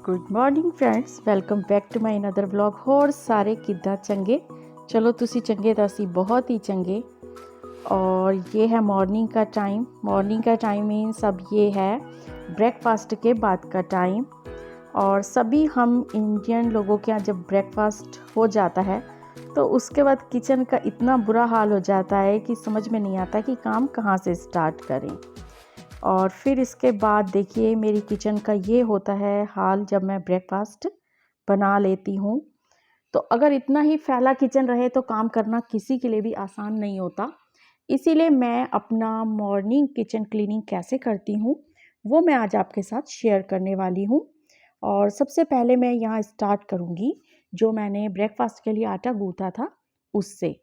Good morning friends, welcome back to my another vlog. ਹੋਰ ਸਾਰੇ ਕਿੱਦਾਂ? ਚੰਗੇ? चलो तुसी चंगे तो असी बहुत ही चंगे। और ये है मॉर्निंग का टाइम। मॉर्निंग का टाइम मीन्स अब ये है ब्रेकफास्ट के बाद का टाइम। और सभी हम इंडियन लोगों के यहाँ जब ब्रेकफास्ट हो जाता है तो उसके बाद किचन का इतना बुरा हाल हो जाता है कि समझ में नहीं आता कि काम कहाँ से स्टार्ट करें। और फिर इसके बाद देखिए मेरी किचन का ये होता है हाल जब मैं ब्रेकफास्ट बना लेती हूँ। तो अगर इतना ही फैला किचन रहे तो काम करना किसी के लिए भी आसान नहीं होता। इसीलिए मैं अपना मॉर्निंग किचन क्लीनिंग कैसे करती हूँ वो मैं आज आपके साथ शेयर करने वाली हूँ। और सबसे पहले मैं यहाँ स्टार्ट करूँगी जो मैंने ब्रेकफास्ट के लिए आटा गूँथा था उससे।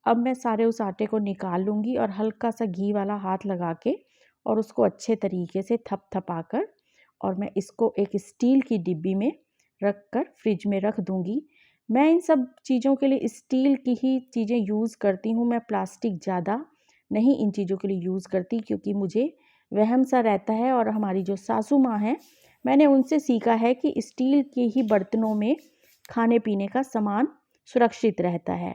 अब मैं सारे उस आटे को निकाल लूँगी और हल्का सा घी वाला हाथ लगा के और उसको अच्छे तरीके से थपथपा कर और मैं इसको एक स्टील की डिब्बी में रख कर फ्रिज में रख दूँगी। मैं इन सब चीज़ों के लिए स्टील की ही चीज़ें यूज़ करती हूँ। मैं प्लास्टिक ज़्यादा नहीं इन चीज़ों के लिए यूज़ करती क्योंकि मुझे वहम सा रहता है। और हमारी जो सासू माँ हैं मैंने उनसे सीखा है कि स्टील के ही बर्तनों में खाने पीने का सामान सुरक्षित रहता है।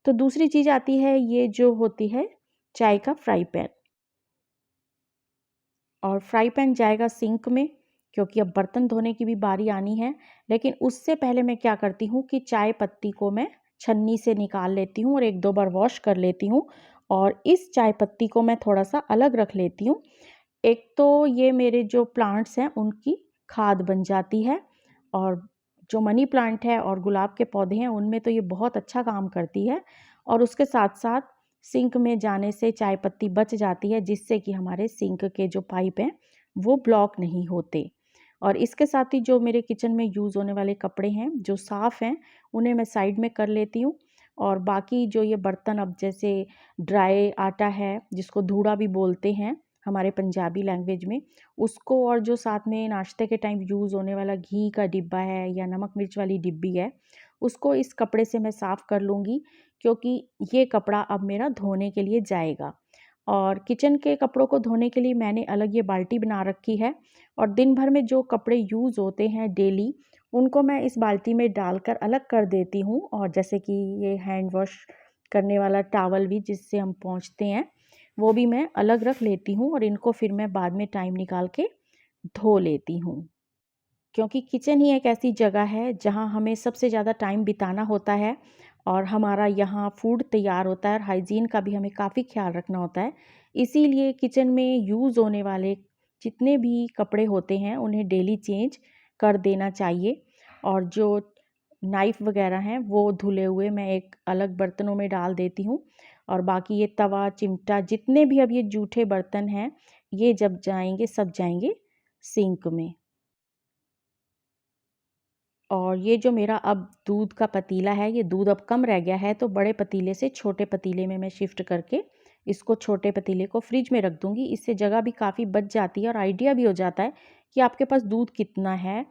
तो दूसरी चीज़ आती है ये जो होती है चाय का फ्राई पैन। और फ्राई पैन जाएगा सिंक में क्योंकि अब बर्तन धोने की भी बारी आनी है। लेकिन उससे पहले मैं क्या करती हूँ कि चाय पत्ती को मैं छन्नी से निकाल लेती हूँ और एक दो बार वॉश कर लेती हूँ। और इस चाय पत्ती को मैं थोड़ा सा अलग रख लेती हूँ। एक तो ये मेरे जो प्लांट्स हैं उनकी खाद बन जाती है। और जो मनी प्लांट है और गुलाब के पौधे हैं उनमें तो ये बहुत अच्छा काम करती है। और उसके साथ साथ सिंक में जाने से चाय पत्ती बच जाती है जिससे कि हमारे सिंक के जो पाइप हैं वो ब्लॉक नहीं होते। और इसके साथ ही जो मेरे किचन में यूज़ होने वाले कपड़े हैं जो साफ़ हैं उन्हें मैं साइड में कर लेती हूँ। और बाकी जो ये बर्तन अब जैसे ड्राई आटा है जिसको धूड़ा भी बोलते हैं हमारे पंजाबी लैंग्वेज में, उसको और जो साथ में नाश्ते के टाइम यूज़ होने वाला घी का डिब्बा है या नमक मिर्च वाली डिब्बी है उसको इस कपड़े से मैं साफ़ कर लूँगी क्योंकि ये कपड़ा अब मेरा धोने के लिए जाएगा। और किचन के कपड़ों को धोने के लिए मैंने अलग ये बाल्टी बना रखी है। और दिन भर में जो कपड़े यूज़ होते हैं डेली उनको मैं इस बाल्टी में डालकर अलग कर देती हूँ। और जैसे कि ये हैंड वॉश करने वाला टॉवल भी जिससे हम पोंछते हैं वो भी मैं अलग रख लेती हूँ। और इनको फिर मैं बाद में टाइम निकाल के धो लेती हूँ क्योंकि किचन ही एक ऐसी जगह है जहाँ हमें सबसे ज़्यादा टाइम बिताना होता है। और हमारा यहाँ फूड तैयार होता है और हाइजीन का भी हमें काफ़ी ख्याल रखना होता है। इसीलिए किचन में यूज़ होने वाले जितने भी कपड़े होते हैं उन्हें डेली चेंज कर देना चाहिए। और जो नाइफ़ वगैरह हैं वो धुले हुए मैं एक अलग बर्तनों में डाल देती हूँ। और बाकी ये तवा चिमटा जितने भी अब ये जूठे बर्तन हैं ये जब जाएंगे सब जाएंगे सिंक में। और ये जो मेरा अब दूध का पतीला है ये दूध अब कम रह गया है तो बड़े पतीले से छोटे पतीले में मैं शिफ्ट करके इसको छोटे पतीले को फ्रिज में रख दूँगी। इससे जगह भी काफ़ी बच जाती है और आइडिया भी हो जाता है कि आपके पास दूध कितना है।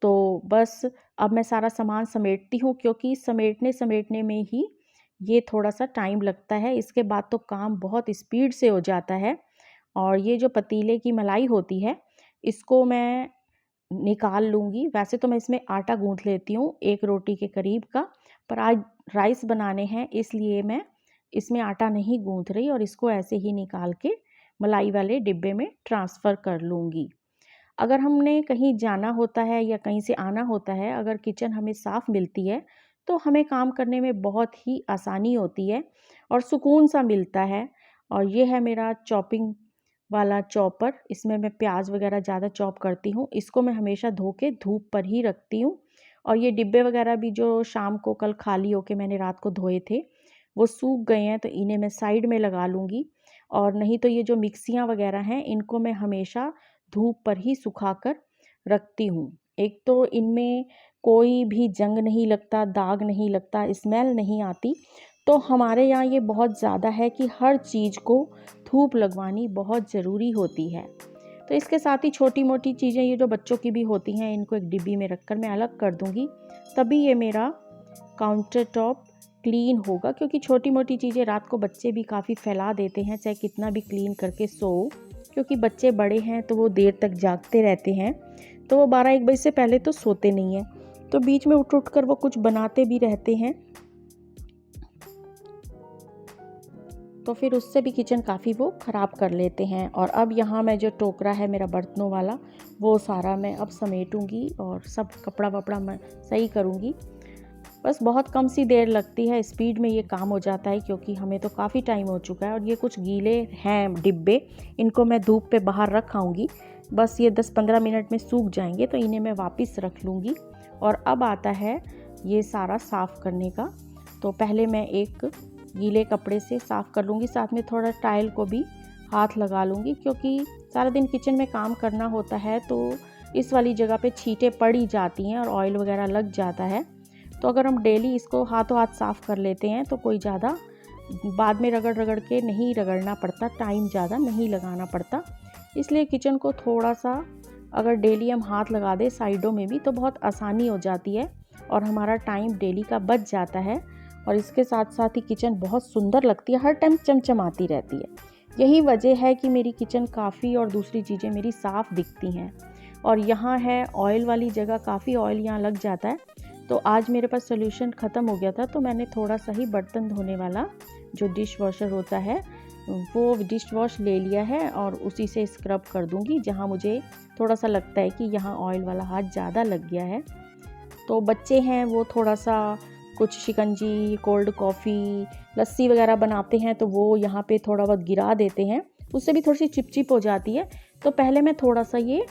तो बस अब मैं सारा सामान समेटती हूँ क्योंकि समेटने में ही ये थोड़ा सा टाइम लगता है। इसके बाद तो काम बहुत स्पीड से हो जाता है। और ये जो पतीले की मलाई होती है इसको मैं निकाल लूँगी। वैसे तो मैं इसमें आटा गूँथ लेती हूँ 1 रोटी के करीब का, पर आज राइस बनाने हैं इसलिए मैं इसमें आटा नहीं गूँथ रही और इसको ऐसे ही निकाल के मलाई वाले डिब्बे में ट्रांसफ़र कर लूँगी। अगर हमने कहीं जाना होता है या कहीं से आना होता है, अगर किचन हमें साफ़ मिलती है तो हमें काम करने में बहुत ही आसानी होती है और सुकून सा मिलता है। और ये है मेरा चॉपिंग वाला चॉपर। इसमें मैं प्याज वगैरह ज़्यादा चॉप करती हूँ। इसको मैं हमेशा धो के धूप पर ही रखती हूँ। और ये डिब्बे वगैरह भी जो शाम को कल खाली होके मैंने रात को धोए थे वो सूख गए हैं तो इन्हें मैं साइड में लगा लूँगी। और नहीं तो ये जो मिक्सियाँ वगैरह हैं इनको मैं हमेशा धूप पर ही सुखा कर रखती हूँ। एक तो इनमें कोई भी जंग नहीं लगता, दाग नहीं लगता, स्मेल नहीं आती। तो हमारे यहाँ ये बहुत ज़्यादा है कि हर चीज़ को धूप लगवानी बहुत ज़रूरी होती है। तो इसके साथ ही छोटी मोटी चीज़ें ये जो बच्चों की भी होती हैं इनको एक डिब्बी में रखकर मैं अलग कर दूँगी, तभी ये मेरा काउंटर टॉप क्लीन होगा। क्योंकि छोटी मोटी चीज़ें रात को बच्चे भी काफ़ी फैला देते हैं चाहे कितना भी क्लीन करके सो, क्योंकि बच्चे बड़े हैं तो वो देर तक जागते रहते हैं। तो वो 12-1 बजे से पहले तो सोते नहीं हैं, तो बीच में उठ कर वो कुछ बनाते भी रहते हैं, तो फिर उससे भी किचन काफ़ी वो ख़राब कर लेते हैं। और अब यहाँ मैं जो टोकरा है मेरा बर्तनों वाला, वो सारा मैं अब समेटूंगी और सब कपड़ा वपड़ा मैं सही करूँगी। बस बहुत कम सी देर लगती है, स्पीड में ये काम हो जाता है, क्योंकि हमें तो काफ़ी टाइम हो चुका है। और ये कुछ गीले हैं डिब्बे, इनको मैं धूप पे बाहर रख आऊँगी, बस ये 10-15 मिनट में सूख जाएंगे, तो इन्हें मैं वापस रख लूँगी। और अब आता है ये सारा साफ़ करने का। तो पहले मैं एक गीले कपड़े से साफ़ कर लूँगी, साथ में थोड़ा टाइल को भी हाथ लगा लूँगी, क्योंकि सारा दिन किचन में काम करना होता है, तो इस वाली जगह पे छींटे पड़ ही जाती हैं और ऑयल वगैरह लग जाता है। तो अगर हम डेली इसको हाथों हाथ साफ़ कर लेते हैं तो कोई ज़्यादा बाद में रगड़ के नहीं रगड़ना पड़ता, टाइम ज़्यादा नहीं लगाना पड़ता। इसलिए किचन को थोड़ा सा अगर डेली हम हाथ लगा दें साइडों में भी, तो बहुत आसानी हो जाती है और हमारा टाइम डेली का बच जाता है। और इसके साथ साथ ही किचन बहुत सुंदर लगती है, हर टाइम चमचमाती रहती है। यही वजह है कि मेरी किचन काफ़ी और दूसरी चीज़ें मेरी साफ़ दिखती हैं। और यहाँ है ऑयल वाली जगह, काफ़ी ऑयल यहाँ लग जाता है। तो आज मेरे पास सोल्यूशन ख़त्म हो गया था, तो मैंने थोड़ा सा ही बर्तन धोने वाला जो डिश वॉशर होता है वो डिश वॉश ले लिया है और उसी से स्क्रब कर दूंगी जहाँ मुझे थोड़ा सा लगता है कि यहाँ ऑयल वाला हाथ ज़्यादा लग गया है। तो बच्चे हैं वो थोड़ा सा कुछ शिकंजी, कोल्ड कॉफ़ी, लस्सी वगैरह बनाते हैं, तो वो यहाँ पे थोड़ा बहुत गिरा देते हैं, उससे भी थोड़ी सी चिपचिप हो जाती है। तो पहले मैं थोड़ा सा ये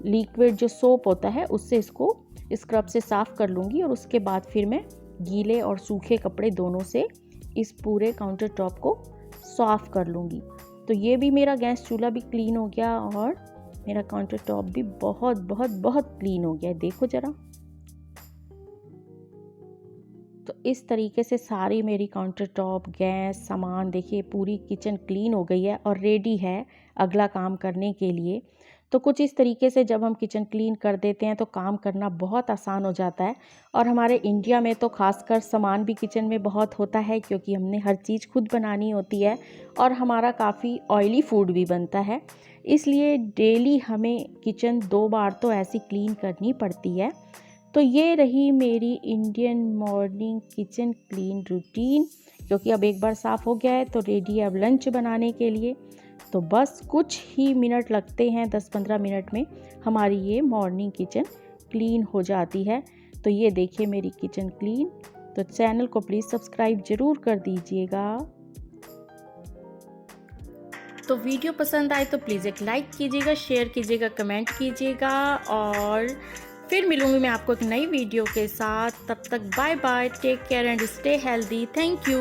लिक्विड जो सोप होता है उससे इसको स्क्रब से साफ़ कर लूँगी और उसके बाद फिर मैं गीले और सूखे कपड़े दोनों से इस पूरे काउंटर टॉप को साफ़ कर लूँगी। तो ये भी मेरा गैस चूल्हा भी क्लीन हो गया और मेरा काउंटर टॉप भी बहुत बहुत बहुत क्लीन हो गया है, देखो ज़रा। तो इस तरीके से सारी मेरी काउंटर टॉप, गैस, सामान, देखिए पूरी किचन क्लीन हो गई है और रेडी है अगला काम करने के लिए। तो कुछ इस तरीके से जब हम किचन क्लीन कर देते हैं तो काम करना बहुत आसान हो जाता है। और हमारे इंडिया में तो खासकर सामान भी किचन में बहुत होता है, क्योंकि हमने हर चीज़ खुद बनानी होती है और हमारा काफ़ी ऑयली फूड भी बनता है। इसलिए डेली हमें किचन 2 बार तो ऐसी क्लीन करनी पड़ती है। तो ये रही मेरी Indian morning kitchen clean routine, क्योंकि अब एक बार साफ़ हो गया है तो रेडी है अब लंच बनाने के लिए। तो बस कुछ ही मिनट लगते हैं, 10-15 मिनट में हमारी ये मॉर्निंग किचन क्लीन हो जाती है। तो ये देखिए मेरी किचन क्लीन। तो चैनल को प्लीज़ सब्सक्राइब ज़रूर कर दीजिएगा। तो वीडियो पसंद आए तो प्लीज़ एक लाइक कीजिएगा, शेयर कीजिएगा, कमेंट कीजिएगा और फिर मिलूँगी मैं आपको एक नई वीडियो के साथ। तब तक bye bye, take care and stay healthy. Thank you.